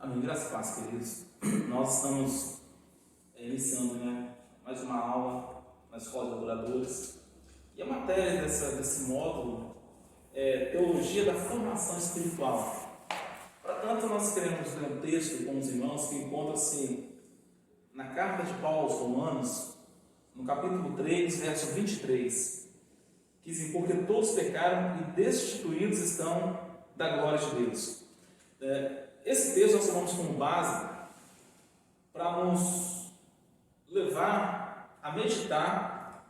Amém, graças a Deus, queridos. Nós estamos iniciando mais uma aula na Escola de Adoradores. E a matéria desse módulo é Teologia da Formação Espiritual. Portanto, nós queremos ler um texto com os irmãos que encontra-se na carta de Paulo aos Romanos, no capítulo 3, verso 23, que diz: porque todos pecaram e destituídos estão da glória de Deus. Esse texto nós tomamos como base para nos levar a meditar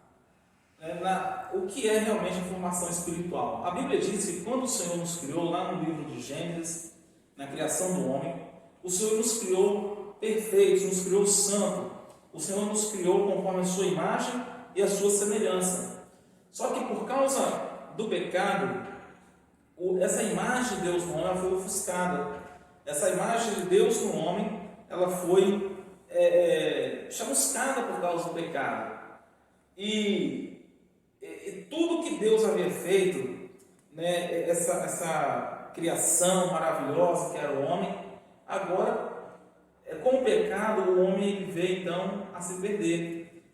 o que é realmente a formação espiritual. A Bíblia diz que quando o Senhor nos criou, lá no livro de Gênesis, na criação do homem, o Senhor nos criou perfeitos, nos criou santo. O Senhor nos criou conforme a sua imagem e a sua semelhança. Só que por causa do pecado, essa imagem de Deus no homem foi ofuscada. Essa imagem de Deus no homem, ela foi chamuscada por causa do pecado. E tudo que Deus havia feito, essa criação maravilhosa que era o homem, agora, com o pecado, o homem veio então a se perder.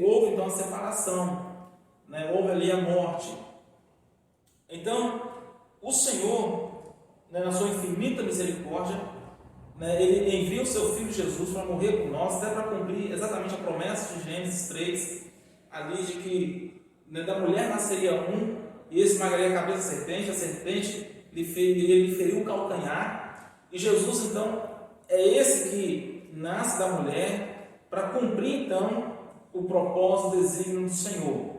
Houve então a separação, houve ali a morte. Então, o Senhor, na sua infinita misericórdia, Ele envia o seu Filho Jesus para morrer por nós, até para cumprir exatamente a promessa de Gênesis 3, ali de que da mulher nasceria um, e esse esmagaria a cabeça da serpente, a serpente lhe feriu o calcanhar, e Jesus então é esse que nasce da mulher para cumprir então o propósito, o desígnio do Senhor,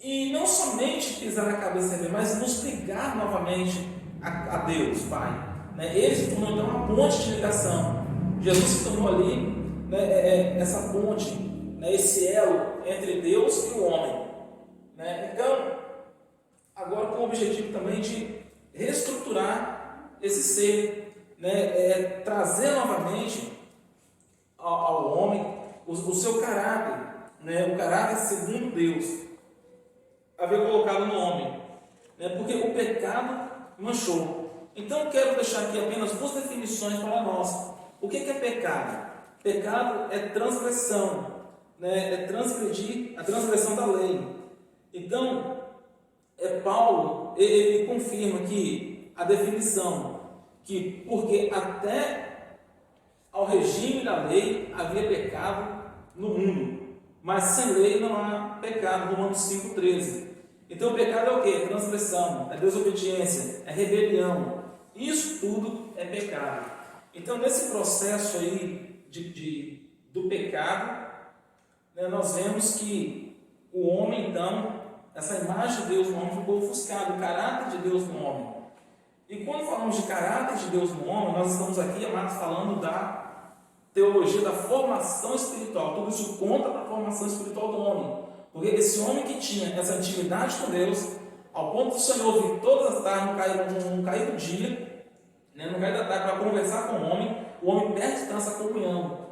E não somente pisar na cabeça dele, mas nos ligar novamente a Deus, Pai. Ele se tornou então uma ponte de ligação. Jesus se tornou ali essa ponte, esse elo entre Deus e o homem. Então, agora com o objetivo também de reestruturar esse ser, trazer novamente ao homem o seu caráter, o caráter segundo Deus havia colocado no homem, porque o pecado manchou. Então quero deixar aqui apenas duas definições para nós. O que é pecado? Pecado é transgressão, é transgredir a transgressão da lei. Então, Paulo, ele confirma que a definição, que porque até ao regime da lei havia pecado no mundo, mas sem lei não há pecado, Romanos 5,13. Então o pecado é o que? Transgressão, é desobediência, é rebelião. Isso tudo é pecado. Então nesse processo aí do pecado, nós vemos que o homem então, essa imagem de Deus no homem ficou ofuscada, o caráter de Deus no homem. E quando falamos de caráter de Deus no homem, nós estamos aqui, amados, falando da teologia da formação espiritual. Tudo isso conta para a formação espiritual do homem. Porque esse homem que tinha essa intimidade com Deus, ao ponto do Senhor vir todas as tardes, no cair do dia, no cair da tarde, para conversar com o homem perde então essa comunhão.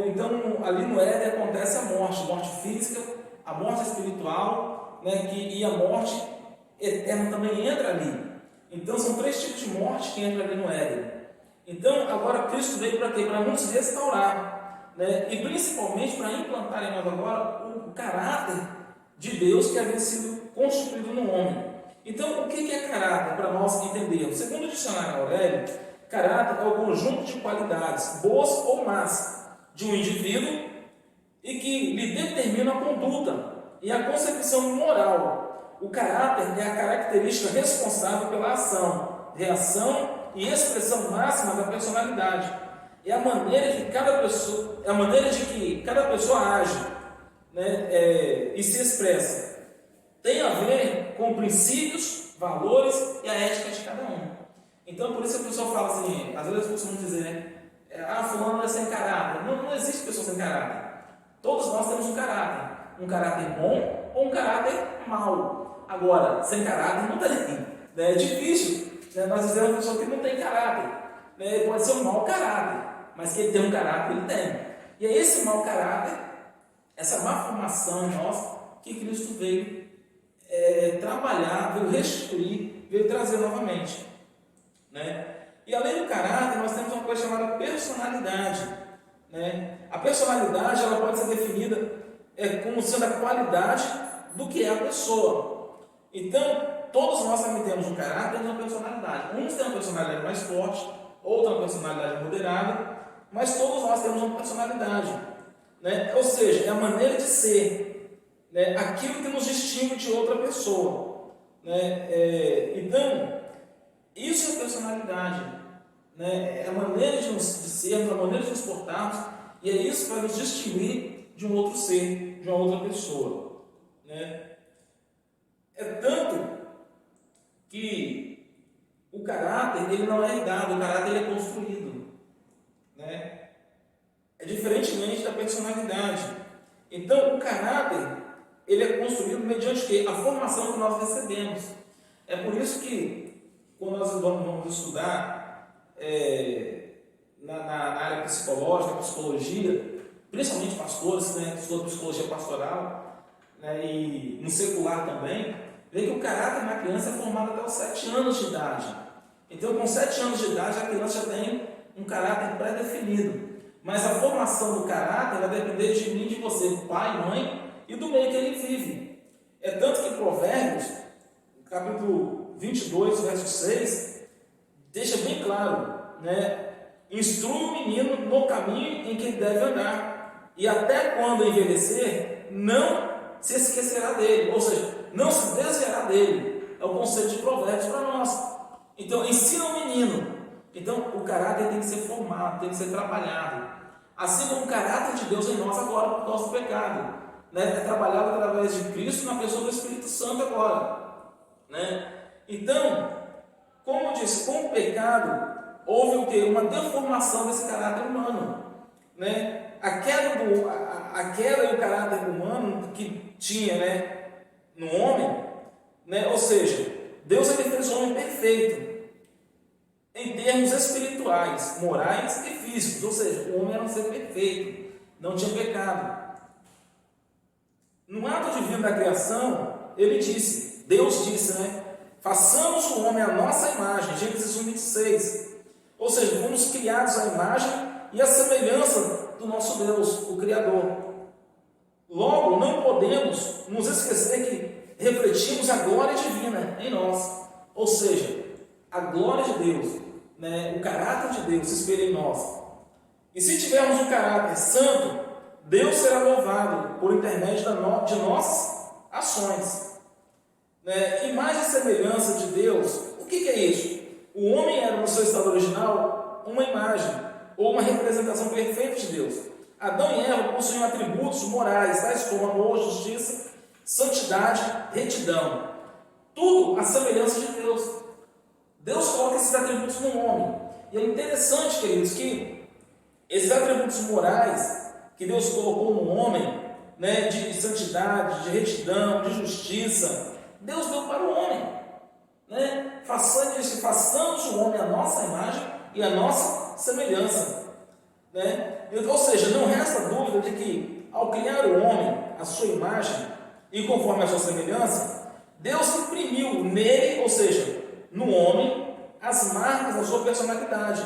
Então, ali no Éden acontece a morte física, a morte espiritual, e a morte eterna também entra ali. Então, são três tipos de morte que entram ali no Éden. Então, agora Cristo veio para quê? Para nos restaurar. E principalmente para implantar em nós agora o caráter de Deus que havia sido constituído no homem. Então, o que é caráter para nós entendermos? Segundo o dicionário Aurélio, caráter é o conjunto de qualidades, boas ou más, de um indivíduo e que lhe determina a conduta e a concepção moral. O caráter é a característica responsável pela ação, reação e expressão máxima da personalidade. É a maneira de que cada pessoa age, e se expressa. Tem a ver com princípios, valores e a ética de cada um. Então, por isso a pessoa fala assim, às vezes as pessoas vão dizer, fulano é sem caráter. Não existe pessoa sem caráter. Todos nós temos um caráter bom ou um caráter mau. Agora, sem caráter não tem. É difícil nós dizemos uma pessoa que não tem caráter. Pode ser um mau caráter, mas que ele tem um caráter, ele tem. E é esse mau caráter, essa má formação em nós, que Cristo veio trabalhar, veio restituir, veio trazer novamente. né? E além do caráter, nós temos uma coisa chamada personalidade, né? A personalidade ela pode ser definida como sendo a qualidade do que é a pessoa. Então, todos nós também temos um caráter e uma personalidade. Uns têm uma personalidade mais forte, outros uma personalidade moderada, mas todos nós temos uma personalidade, né? Ou seja, é a maneira de ser, né? Aquilo que nos distingue de outra pessoa, né? Então, isso é personalidade, né? É a maneira de sermos, a maneira de nos portarmos, e é isso que vai nos distinguir de um outro ser, de uma outra pessoa, né? É tanto que o caráter ele não é herdado, o caráter ele é construído, né? É diferentemente da personalidade. Então, o caráter ele é construído mediante quê? A formação que nós recebemos. É por isso que quando nós vamos estudar na área psicológica, psicologia, principalmente pastores, né, estudam psicologia pastoral, né, e no secular também, vê que o caráter na criança é formado até os 7 anos de idade. Então, com 7 anos de idade, a criança já tem um caráter pré-definido. Mas a formação do caráter vai depender de mim, de você, pai, mãe e do meio que ele vive. É tanto que Provérbios, capítulo 22, verso 6, deixa bem claro, né? Instrui o menino no caminho em que ele deve andar, e até quando envelhecer, não se esquecerá dele, ou seja, não se desviará dele. É o conceito de Provérbios para nós. Então, ensina o menino. Então, o caráter tem que ser formado, tem que ser trabalhado. Assim como o caráter de Deus em nós agora, por causa do pecado, né? É trabalhado através de Cristo na pessoa do Espírito Santo agora, né? Então, como eu disse, com o pecado, houve o quê? Uma deformação desse caráter humano, né? A queda e o caráter humano que tinha, né, no homem, né? Ou seja, Deus ele fez o homem perfeito em termos espirituais, morais e físicos, ou seja, o homem era um ser perfeito, não tinha pecado. No ato divino da criação, Deus disse, né? Façamos o homem à nossa imagem, Gênesis 1:26. Ou seja, fomos criados à imagem e à semelhança do nosso Deus, o Criador. Logo, não podemos nos esquecer que refletimos a glória divina em nós. Ou seja, a glória de Deus, né, o caráter de Deus se espelha em nós. E se tivermos um caráter santo, Deus será louvado por intermédio de nossas ações. Né? Imagem e semelhança de Deus, o que é isso? O homem era, no seu estado original, uma imagem ou uma representação perfeita de Deus. Adão e Eva possuíam atributos morais, tais como amor, justiça, santidade, retidão. Tudo à semelhança de Deus. Deus coloca esses atributos no homem. E é interessante, queridos, que esses atributos morais que Deus colocou no homem, né, de santidade, de retidão, de justiça, Deus deu para o homem. Né? Façamos o homem à nossa imagem e à nossa semelhança. Né? Ou seja, não resta dúvida de que, ao criar o homem à sua imagem e conforme a sua semelhança, Deus imprimiu nele, ou seja, no homem, as marcas da sua personalidade.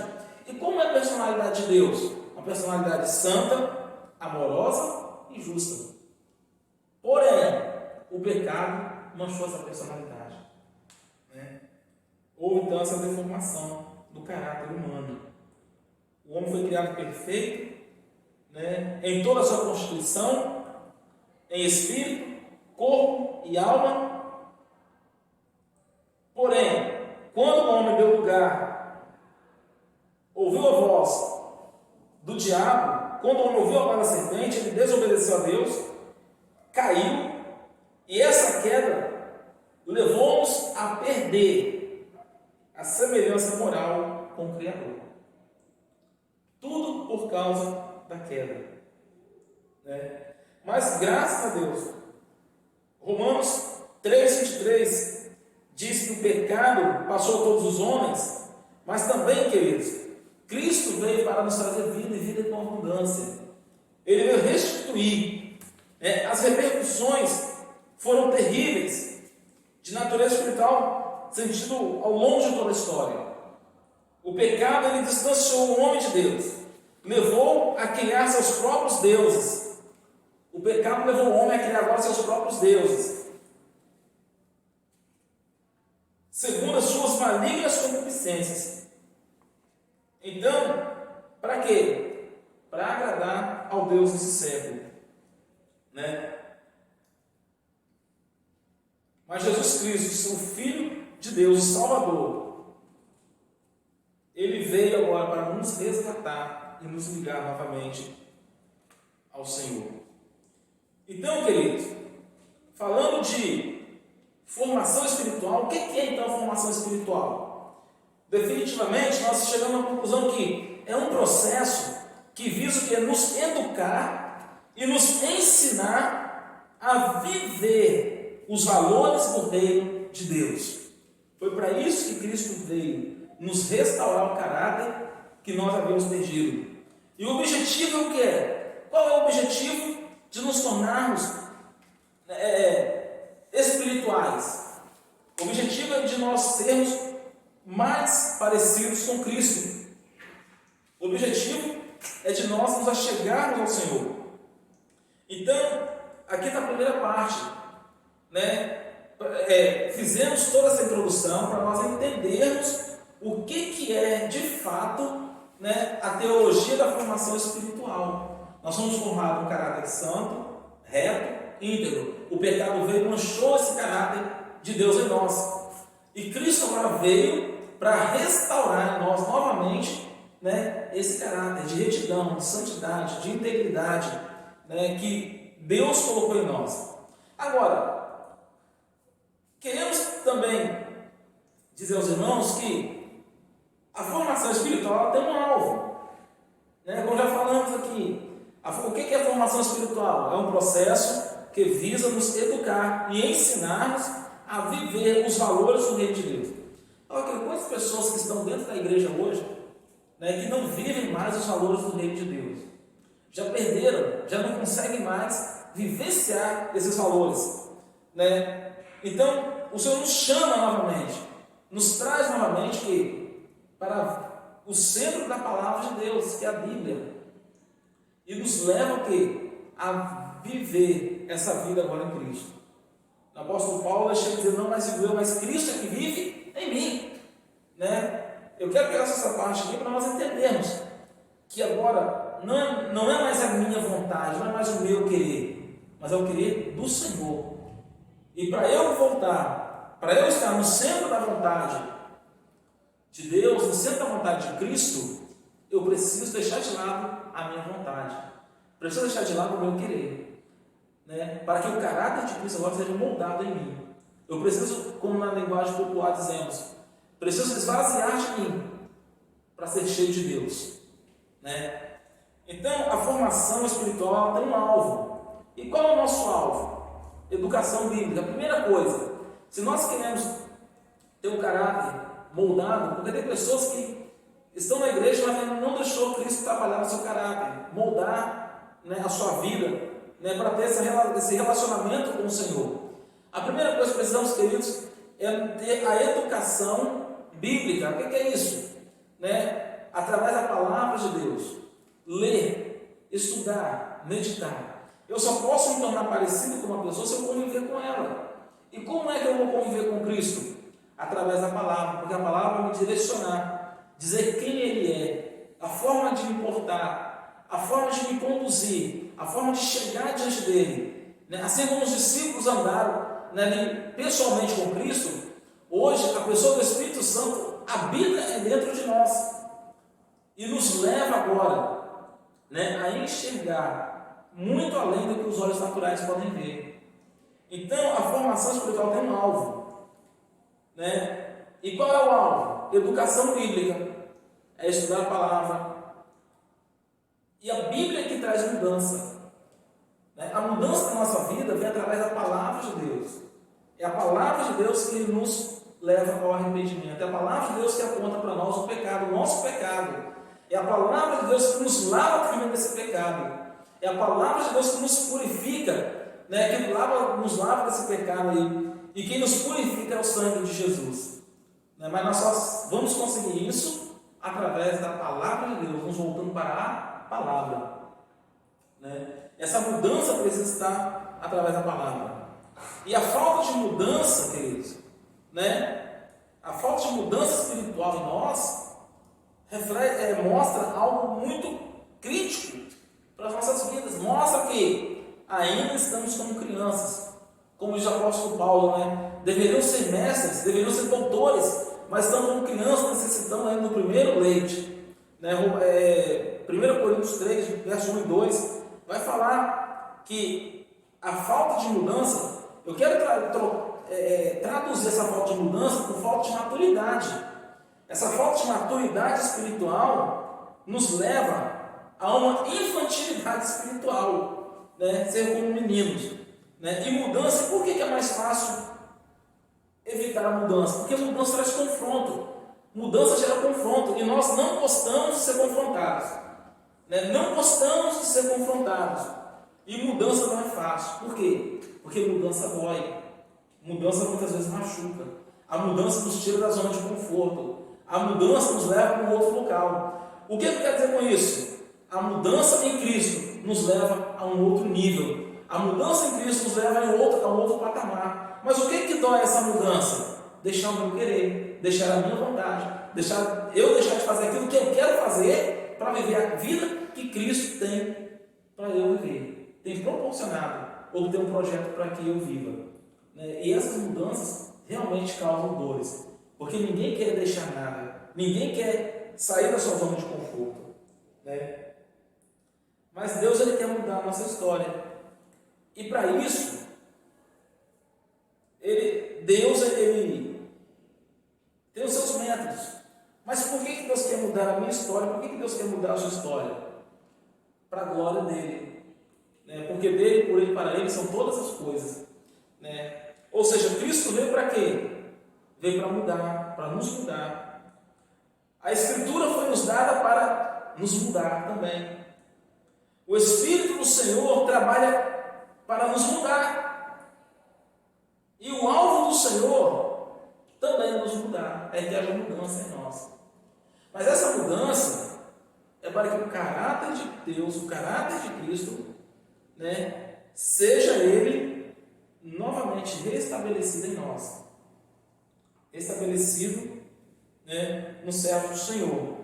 E como é a personalidade de Deus? Uma personalidade santa, amorosa e justa. Porém, o pecado manchou essa personalidade. Né? Houve então essa deformação do caráter humano. O homem foi criado perfeito, né, em toda a sua constituição, em espírito, corpo e alma. Porém, quando o homem deu lugar, ouviu a voz do diabo, quando o homem ouviu a voz da serpente, ele desobedeceu a Deus, caiu, e essa queda levou-nos a perder a semelhança moral com o Criador. Tudo por causa da queda. Né? Mas graças a Deus, Romanos 3:23 diz que o pecado passou a todos os homens, mas também, queridos, Cristo veio para nos trazer vida e vida com abundância. Ele veio restituir. As repercussões foram terríveis, de natureza espiritual, sentido ao longo de toda a história. O pecado, ele distanciou o homem de Deus, levou a criar seus próprios deuses. O pecado levou o homem a criar agora seus próprios deuses, segundo as suas malignas concupiscências. Então, para quê? Para agradar ao Deus desse século, né? Mas Jesus Cristo, o Filho de Deus, o Salvador, ele veio agora para nos resgatar e nos ligar novamente ao Senhor. Então, queridos, falando de formação espiritual, o que é então formação espiritual? Definitivamente, nós chegamos à conclusão que é um processo que visa que é nos educar e nos ensinar a viver os valores do reino de Deus. Foi para isso que Cristo veio, nos restaurar o caráter que nós havíamos perdido. E o objetivo é o que é? Qual é o objetivo de nos tornarmos espirituais? O objetivo é de nós sermos mais parecidos com Cristo. O objetivo é de nós nos achegarmos ao Senhor. Então, aqui na primeira parte, né, fizemos toda essa introdução para nós entendermos o que é de fato, né, a teologia da formação espiritual. Nós somos formados um caráter santo, reto, íntegro. O pecado veio e manchou esse caráter de Deus em nós. E Cristo agora veio para restaurar em nós novamente, né, esse caráter de retidão, de santidade, de integridade, né, que Deus colocou em nós. Agora, queremos também dizer aos irmãos que a formação espiritual tem um alvo, né? Como já falamos aqui, o que é a formação espiritual? É um processo que visa nos educar e ensinar-nos a viver os valores do reino de Deus. Olha, quantas pessoas que estão dentro da igreja hoje, né, que não vivem mais os valores do reino de Deus, já perderam, já não conseguem mais vivenciar esses valores, né? Então, o Senhor nos chama novamente, nos traz novamente para o centro da palavra de Deus, que é a Bíblia, e nos leva a viver essa vida agora em Cristo. O apóstolo Paulo chega a dizer: não mais vivo eu, mas Cristo é que vive em mim, né? Eu quero pegar essa parte aqui para nós entendermos que agora não é mais a minha vontade, não é mais o meu querer, mas é o querer do Senhor. E para eu voltar, para eu estar no centro da vontade de Deus, no centro da vontade de Cristo, eu preciso deixar de lado a minha vontade, preciso deixar de lado o meu querer, né? Para que o caráter de Cristo agora seja moldado em mim. Eu preciso, como na linguagem popular dizemos, preciso esvaziar de mim para ser cheio de Deus, né? Então, a formação espiritual tem um alvo. E qual é o nosso alvo? Educação bíblica. A primeira coisa, se nós queremos ter um caráter moldado, porque tem pessoas que estão na igreja, mas não deixou Cristo trabalhar no seu caráter, moldar, né, a sua vida, né, para ter esse relacionamento com o Senhor. A primeira coisa que precisamos, queridos, é ter a educação bíblica. O que é isso? Né? Através da palavra de Deus, ler, estudar, meditar. Eu só posso me tornar parecido com uma pessoa se eu conviver com ela. E como é que eu vou conviver com Cristo? Através da palavra, porque a palavra vai me direcionar, dizer quem Ele é, a forma de me portar, a forma de me conduzir, a forma de chegar diante dEle, né? Assim como os discípulos andaram, né, pessoalmente com Cristo, hoje a pessoa do Espírito Santo habita dentro de nós e nos leva agora, né, a enxergar muito além do que os olhos naturais podem ver. Então, a formação espiritual tem um alvo, né? E qual é o alvo? Educação bíblica, é estudar a palavra. E a Bíblia é que traz mudança, né? A mudança da nossa vida vem através da palavra de Deus. É a palavra de Deus que nos leva ao arrependimento. É a palavra de Deus que aponta para nós o pecado, o nosso pecado. É a palavra de Deus que nos lava também desse pecado. É a palavra de Deus que nos purifica, né? Que nos lava desse pecado aí. E quem nos purifica é o sangue de Jesus, né? Mas nós só vamos conseguir isso através da palavra de Deus, nos voltando para a palavra. Né? Essa mudança precisa estar através da palavra. E a falta de mudança, queridos, né? A falta de mudança espiritual em nós mostra algo muito crítico para as nossas vidas. Mostra que ainda estamos como crianças, como diz o apóstolo Paulo, né? Deveriam ser mestres, deveriam ser doutores, mas estamos como crianças necessitando ainda do primeiro leite. Né? 1 Coríntios 3, verso 1 e 2, vai falar que a falta de mudança, eu quero traduzir essa falta de mudança por falta de maturidade. Essa falta de maturidade espiritual nos leva a uma infantilidade espiritual, né? Ser como meninos. Né? E mudança, por que é mais fácil evitar a mudança? Porque a mudança traz confronto. Mudança gera confronto. E nós não gostamos de ser confrontados. Né? Não gostamos de ser confrontados. E mudança não é fácil. Por quê? Porque mudança dói. Mudança muitas vezes machuca. A mudança nos tira da zona de conforto. A mudança nos leva para um outro local. O que eu quero dizer com isso? A mudança em Cristo nos leva a um outro nível. A mudança em Cristo nos leva a um outro patamar. Mas o que dói essa mudança? Deixar o meu querer, deixar a minha vontade, deixar de fazer aquilo que eu quero fazer para viver a vida que Cristo tem para eu viver. Tem proporcionado, ou tem um projeto para que eu viva. E essas mudanças realmente causam dores. Porque ninguém quer deixar nada. Ninguém quer sair da sua zona de conforto. Né? Mas Deus, Ele quer mudar a nossa história. E para isso, Deus ele tem os seus métodos. Mas por que Deus quer mudar a minha história? Por que Deus quer mudar a sua história? Para a glória dEle. Né? Porque dEle, por Ele, para Ele são todas as coisas. Né? Ou seja, Cristo veio para quê? Veio para mudar, para nos mudar. A Escritura foi nos dada para nos mudar também. O Espírito do Senhor trabalha para nos mudar. E o alvo do Senhor também é nos mudar. É que haja mudança em nós. Mas essa mudança é para que o caráter de Deus, o caráter de Cristo, né, seja Ele novamente restabelecido em nós. Estabelecido, né, no servo do Senhor.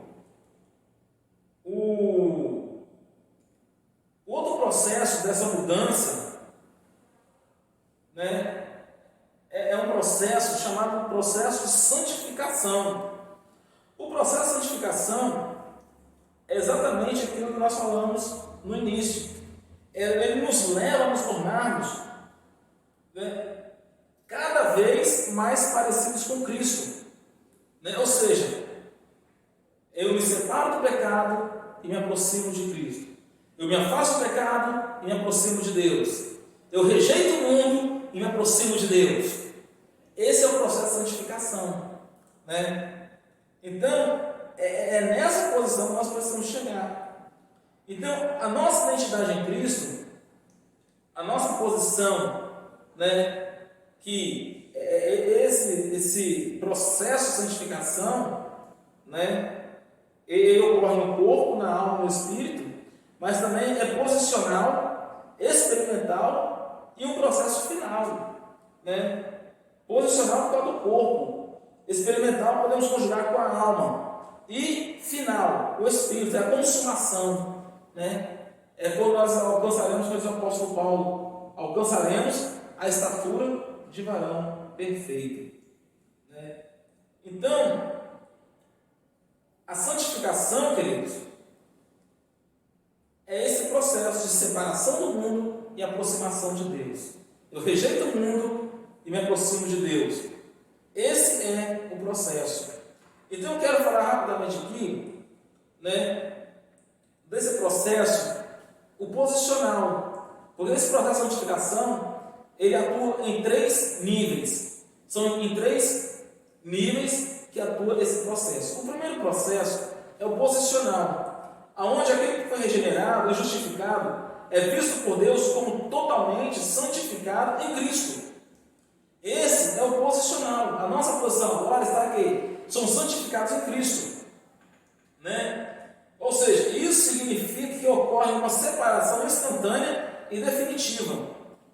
O outro processo dessa mudança, né, é um processo chamado processo de santificação. O processo de santificação é exatamente aquilo que nós falamos no início. Ele nos leva a nos tornarmos, né, cada vez mais parecidos com Cristo. Né? Ou seja, eu me separo do pecado e me aproximo de Cristo. Eu me afasto do pecado e me aproximo de Deus. Eu rejeito o mundo e me aproximo de Deus. Esse é o processo de santificação. Né? Então, é nessa posição que nós precisamos chegar. Então, a nossa identidade em Cristo, a nossa posição, né, que esse processo de santificação, né, ele ocorre no corpo, na alma, no espírito, mas também é posicional, experimental e um processo final. Né? Posicional por causa do corpo, experimental podemos conjugar com a alma, e final, o espírito, é a consumação. Né? É quando nós alcançaremos, como diz o apóstolo Paulo, alcançaremos a estatura de varão perfeito. Né? Então, a santificação, queridos, é esse processo de separação do mundo e aproximação de Deus. Eu rejeito o mundo e me aproximo de Deus. Esse é o processo. Então eu quero falar rapidamente aqui, né, desse processo, o posicional. Porque esse processo de santificação, ele atua em 3 níveis. São em 3 níveis que atua esse processo. O primeiro processo é o posicional, aonde aquele que foi regenerado e justificado é visto por Deus como totalmente santificado em Cristo. Esse é o posicional. A nossa posição agora está aqui. Somos santificados em Cristo. né? Ou seja, isso significa que ocorre uma separação instantânea e definitiva.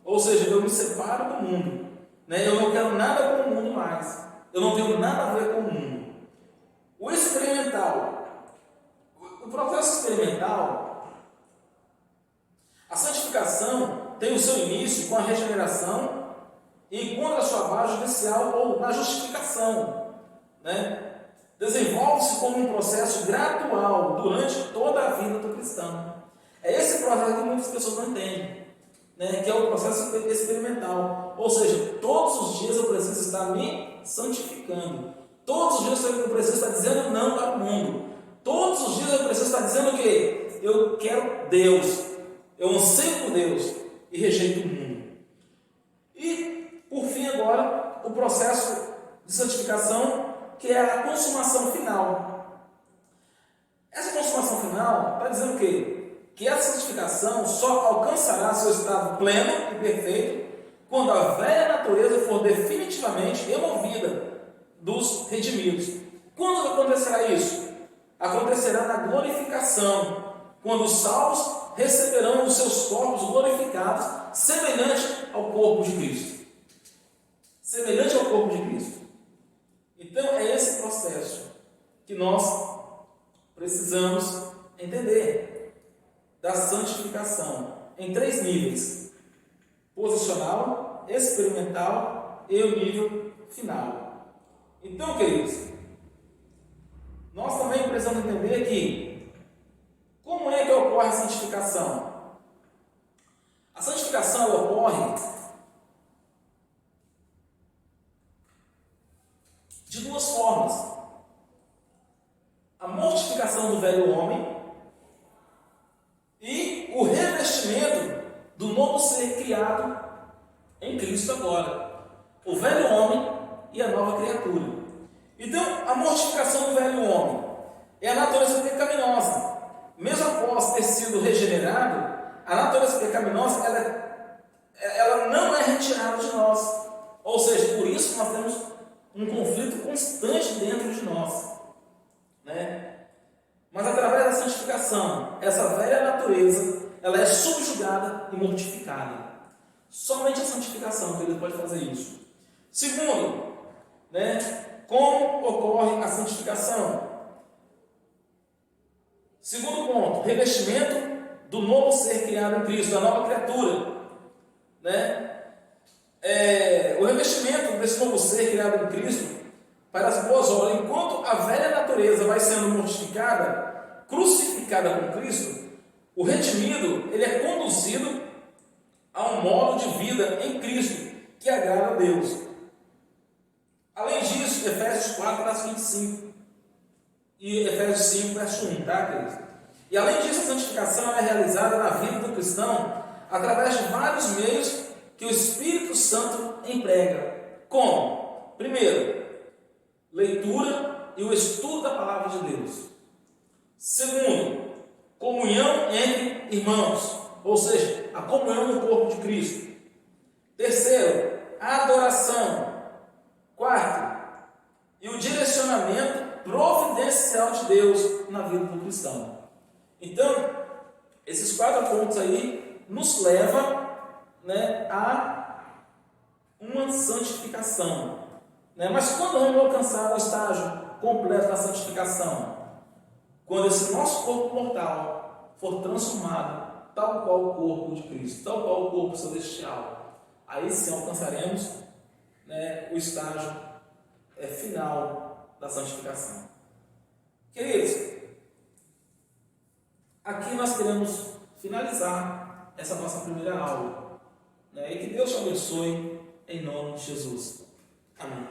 Ou seja, eu me separo do mundo, né? Eu não quero nada com o mundo mais. Eu não tenho nada a ver com o mundo. O experimental. O processo experimental, a santificação tem o seu início com a regeneração e encontra sua base judicial ou na justificação, né? Desenvolve-se como um processo gradual durante toda a vida do cristão. É esse processo que muitas pessoas não entendem, né? Que é o processo experimental. Ou seja, todos os dias eu preciso estar me santificando. Todos os dias eu preciso estar dizendo não para o mundo. Todos os dias eu preciso estar dizendo o quê? Eu quero Deus. Eu anseio por Deus e rejeito o mundo. E, por fim, agora, o processo de santificação, que é a consumação final. Essa consumação final está dizendo o quê? Que essa santificação só alcançará seu estado pleno e perfeito quando a velha natureza for definitivamente removida dos redimidos. Quando acontecerá isso? Acontecerá na glorificação, quando os salvos receberão os seus corpos glorificados, semelhante ao corpo de Cristo. Semelhante ao corpo de Cristo. Então, é esse processo que nós precisamos entender da santificação em 3 níveis: posicional, experimental e o nível final. Então, queridos, nós também precisamos entender que como é que ocorre a santificação? A santificação ela ocorre de 2 formas: a mortificação do velho homem e o revestimento do novo ser criado em Cristo agora. O velho homem e a nova criatura. Então, a mortificação do velho homem é a natureza pecaminosa. Mesmo após ter sido regenerado, a natureza pecaminosa ela não é retirada de nós. Ou seja, por isso nós temos um conflito constante dentro de nós, né? Mas através da santificação, essa velha natureza ela é subjugada e mortificada. Somente a santificação que ele pode fazer isso. Segundo, né? Como ocorre a santificação? Segundo ponto, revestimento do novo ser criado em Cristo, da nova criatura, né? O revestimento desse novo ser criado em Cristo para as boas obras, enquanto a velha natureza vai sendo mortificada, crucificada com Cristo, o redimido ele é conduzido a um modo de vida em Cristo que agrada a Deus. Além disso, Efésios 4, verso 25 e Efésios 5, verso 1, tá, queridos? E além disso, a santificação é realizada na vida do cristão através de vários meios que o Espírito Santo emprega. Como? Primeiro, leitura e o estudo da palavra de Deus. Segundo, comunhão entre irmãos, ou seja, a comunhão no corpo de Cristo. Terceiro, adoração. Quarto, e o direcionamento providencial de Deus na vida do cristão. Então, esses 4 pontos aí nos levam, né, a uma santificação, né? Mas quando vamos alcançar o estágio completo da santificação? Quando esse nosso corpo mortal for transformado tal qual o corpo de Cristo, tal qual o corpo celestial, aí sim alcançaremos, né, o estágio final da santificação. Queridos, aqui nós queremos finalizar essa nossa primeira aula, né, e que Deus te abençoe em nome de Jesus. Amém.